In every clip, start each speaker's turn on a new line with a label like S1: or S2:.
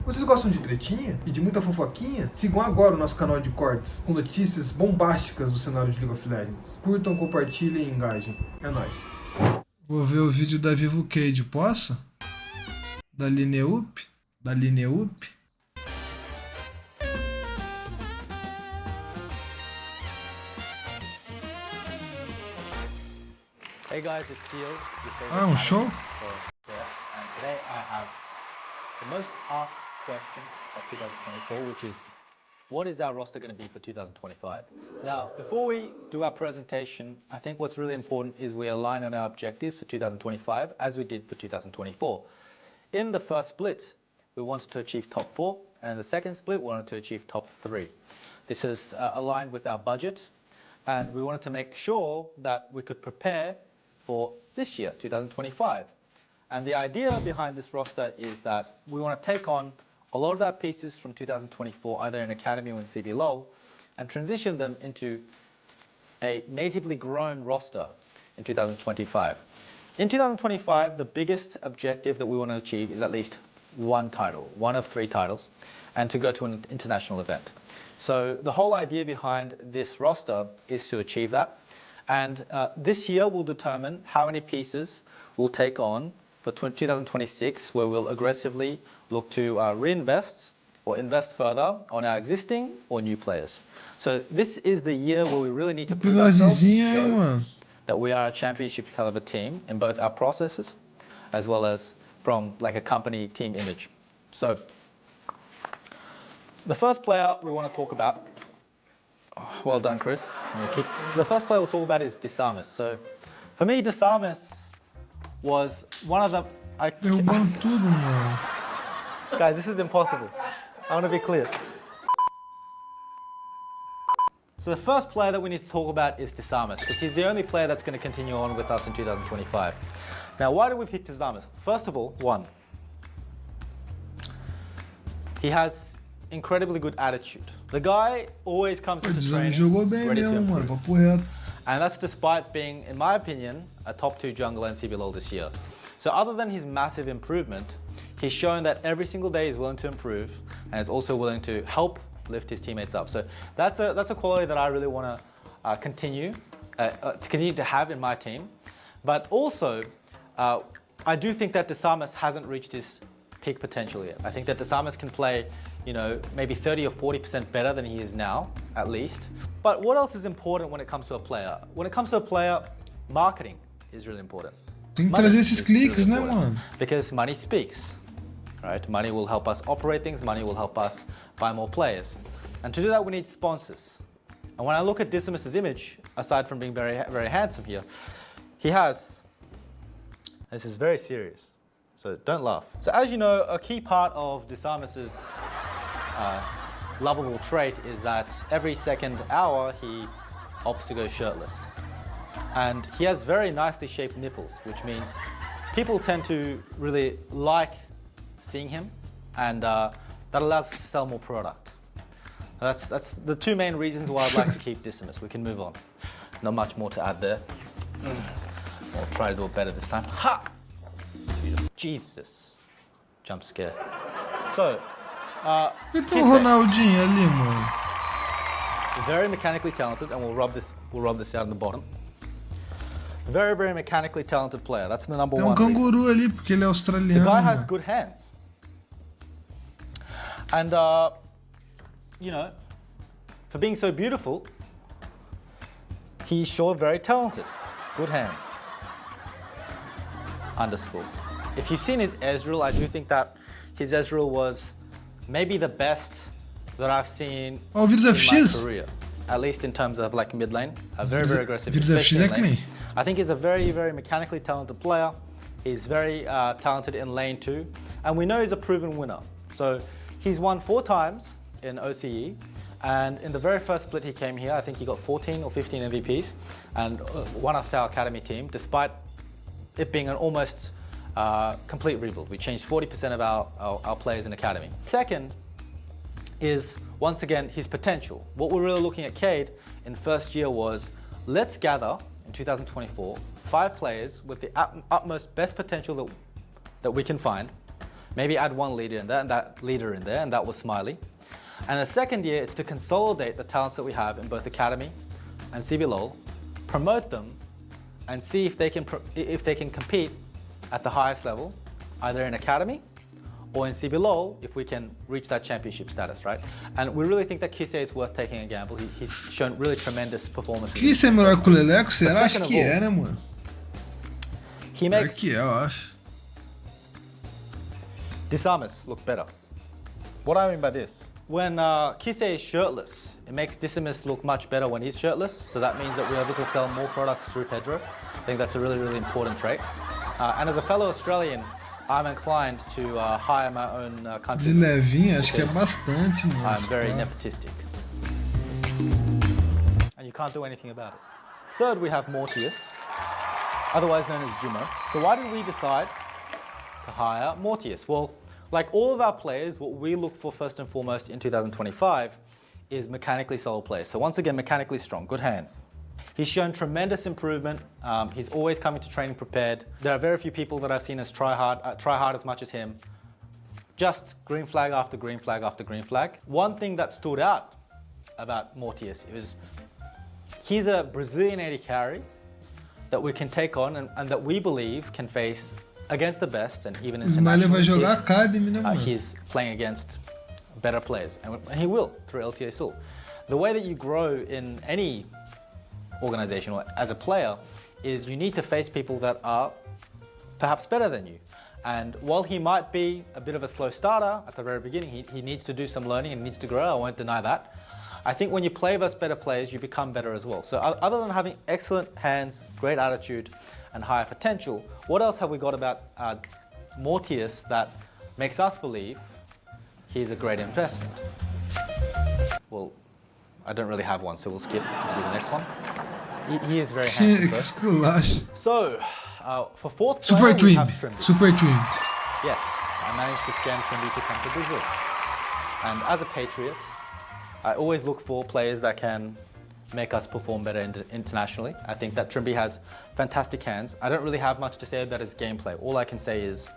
S1: Vocês gostam de tretinha e de muita fofoquinha? Sigam agora o nosso canal de cortes, com notícias bombásticas do cenário de League of Legends. Curtam, compartilhem e engajem. É nóis. Vou ver o vídeo da Vivo Cade, posso? Da Lineup? Da Lineup?
S2: Hey guys, it's Seeel.
S1: Ah, show?
S2: And today I have the most asked question of 2024, which is, what is our roster going to be for 2025? Now, before we do our presentation, I think what's really important is we align on our objectives for 2025 as we did for 2024. In the first split, we wanted to achieve top 4, and in the second split, we wanted to achieve top 3. This is aligned with our budget, and we wanted to make sure that we could prepare for this year, 2025. And the idea behind this roster is that we want to take on a lot of our pieces from 2024, either in Academy or in CBLOL, and transition them into a natively grown roster in 2025. In 2025, the biggest objective that we want to achieve is at least one title, one of 3 titles, and to go to an international event. So the whole idea behind this roster is to achieve that. And this year will determine how many pieces we'll take on for 2026, where we'll aggressively look to reinvest or invest further on our existing or new players. So this is the year where we really need to prove ourselves that we are a championship caliber team in both our processes as well as from like a company team image. So the first player we want to talk about, well done, Chris. The first player we'll talk about is Damas. So for me, Damas was one of the... Guys, this is impossible. I want to be clear. So the first player that we need to talk about is Damas, because he's the only player that's going to continue on with us in 2025. Now, why did we pick Damas? First of all, one, he has incredibly good attitude. The guy always comes into training ready to improve. And that's despite being, in my opinion, a top 2 jungler in CBLOL this year. So other than his massive improvement, he's shown that every single day he's willing to improve and is also willing to help lift his teammates up. So that's a quality that I really want to continue to have in my team. But also, I do think that Damas hasn't reached his peak potential yet. I think that Damas can play, you know, maybe 30 or 40% better than he is now, at least. But what else is important when it comes to a player? When it comes to a player, marketing is really important.
S1: Tem que trazer esses cliques, né, mano?
S2: Because money speaks, right? Money will help us operate things, money will help us buy more players. And to do that, we need sponsors. And when I look at Damas's image, aside from being very, very handsome here, he has, this is very serious, so don't laugh. So as you know, a key part of Damas's lovable trait is that every second hour he opts to go shirtless. And he has very nicely shaped nipples, which means people tend to really like seeing him, and that allows us to sell more product. That's the 2 main reasons why I'd like to keep Damas. We can move on. Not much more to add there. I'll try to do it better this time. Ha! Jesus. Jump scare. So,
S1: Ronaldinho ali, mano.
S2: Very mechanically talented, and we'll rub this out in the bottom. Very, very mechanically talented player. That's the number one.
S1: Tem canguru ali porque ele é australiano.
S2: The guy has good hands. And, you know, for being so beautiful, he's sure very talented. Good hands. Underscore. If you've seen his Ezreal, I do think that his Ezreal was maybe the best that I've seen in my career. At least in terms of like mid lane. Very, very aggressive. I think he's a very, very mechanically talented player. He's very talented in lane too. And we know he's a proven winner. So he's won 4 times in OCE. And in the very first split he came here, I think he got 14 or 15 MVPs and won us our academy team, despite it being an almost complete rebuild. We changed 40% of our players in academy. Second is, once again, his potential. What we're really looking at Cade in first year was, let's gather in 2024 5 players with the utmost best potential that we can find, maybe add one leader in there, and that was Smiley. And the second year, it's to consolidate the talents that we have in both Academy and CBLOL, promote them, and see if they can compete at the highest level, either in Academy or in CBLOL, if we can reach that championship status, right? And we really think that Kisei is worth taking a gamble. He's shown really tremendous performance.
S1: Kisei é melhor que o Leleco? Será? Acho que é, né, mano?
S2: He makes
S1: que é, eu acho.
S2: Damas look better. What do I mean by this? When Kisei is shirtless, it makes Damas look much better when he's shirtless. So that means that we're able to sell more products through Pedro. I think that's a really, really important trait. And as a fellow Australian, I'm inclined to hire my own country.
S1: De levinho, acho que é bastante, mano.
S2: I'm very nepotistic. And you can't do anything about it. Third, we have Mortius, otherwise known as Jimmo. So why did we decide to hire Mortius? Well, like all of our players, what we look for first and foremost in 2025 is mechanically solid players. So once again, mechanically strong, good hands. He's shown tremendous improvement. He's always coming to training prepared. There are very few people that I've seen as try hard as much as him. Just green flag after green flag after green flag. One thing that stood out about Mortius is he's a Brazilian AD carry that we can take on and that we believe can face against the best and even internationally. He's playing against better players, and he will through LTA Sul. The way that you grow in any organization or as a player is you need to face people that are perhaps better than you. And while he might be a bit of a slow starter at the very beginning, he needs to do some learning and needs to grow, I won't deny that. I think when you play versus better players, you become better as well. So other than having excellent hands, great attitude, and higher potential, what else have we got about Mortius that makes us believe he's a great investment? Well, I don't really have one, so we'll skip and do the next one. He is very handsome. So, for fourth player, we have Triy.
S1: Super Triy.
S2: Yes, I managed to scam Triy to come to Brazil. And as a patriot, I always look for players that can make us perform better internationally. I think that Triy has fantastic hands. I don't really have much to say about his gameplay. All I can say is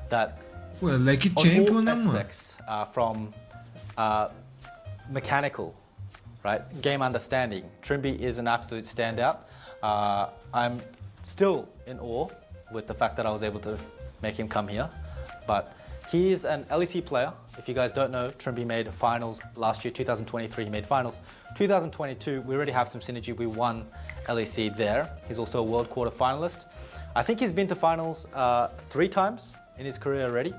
S2: that
S1: on all
S2: aspects, from mechanical, right, game understanding, Triy is an absolute standout. I'm still in awe with the fact that I was able to make him come here, but he's an LEC player. If you guys don't know, Triy made finals last year, 2023, he made finals. 2022, we already have some synergy. We won LEC there. He's also a world quarter finalist. I think he's been to finals 3 times in his career already,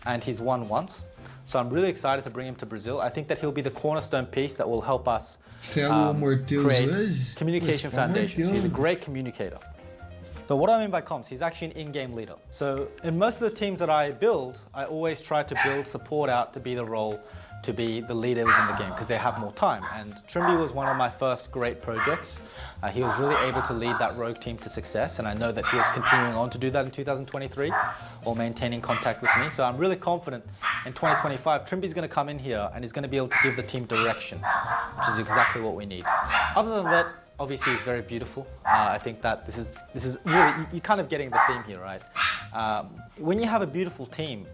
S2: and he's won once. So I'm really excited to bring him to Brazil. I think that he'll be the cornerstone piece that will help us create communication foundations. He's a great communicator. So what do I mean by comms? He's actually an in-game leader. So in most of the teams that I build, I always try to build support out to be the role, to be the leader within the game because they have more time. And Triy was one of my first great projects. He was really able to lead that rogue team to success, and I know that he was continuing on to do that in 2023 while maintaining contact with me. So I'm really confident in 2025, Triy going to come in here and he's going to be able to give the team direction, which is exactly what we need. Other than that, obviously he's very beautiful. I think that this is really, you're kind of getting the theme here, right? When you have a beautiful team,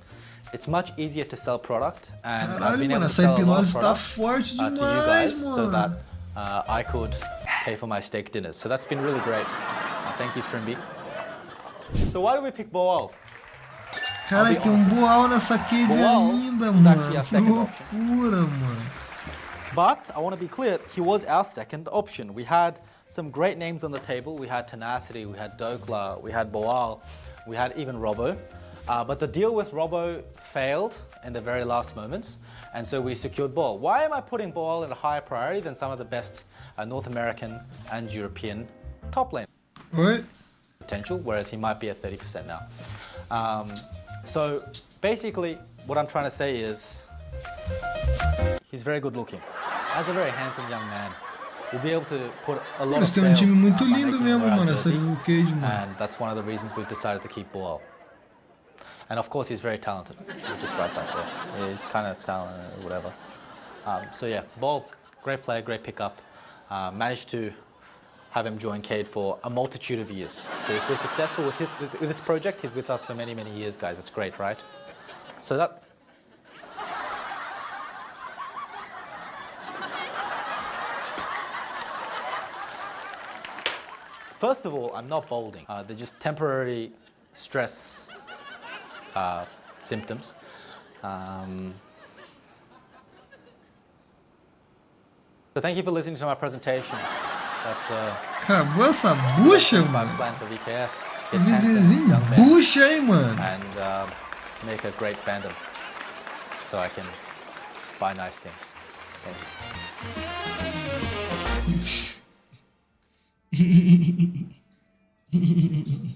S2: it's much easier to sell product, and I've been able to sell a lot of product to you guys so that I could pay for my steak dinners. So that's been really great. Thank you, Triy. So why do we pick Boal?
S1: Cara, tem Boal nessa KD ainda, mano. Que loucura, mano.
S2: But I want to be clear, he was our second option. We had some great names on the table. We had Tenacity, we had Dokla, we had Boal, we had even Robbo. But the deal with Robbo failed in the very last moments, and so we secured Boal. Why am I putting Boal in a higher priority than some of the best North American and European top lane?
S1: What?
S2: Potential, whereas he might be at 30% now. So basically, what I'm trying to say is, he's very good looking. As a very handsome young man, we'll be able to put a lot of sales
S1: muito lindo mesmo, mano, essa Vivo Cage, mano.
S2: And that's one of the reasons we've decided to keep Boal. And of course, he's very talented. We'll just write that there. He's kind of talented, whatever. So yeah, Boal, great player, great pickup. Managed to have him join Cade for a multitude of years. So if we're successful with this project, he's with us for many, many years, guys. It's great, right? So that... First of all, I'm not balding. They're just temporary stress symptoms. So thank you for listening to my presentation. That's
S1: Acabou essa bucha,
S2: my
S1: mano.
S2: plan for VKS. Get
S1: Videozinho
S2: handsome young men
S1: bucha, hein, mano.
S2: and make a great fandom, so I can buy nice things. Thank you.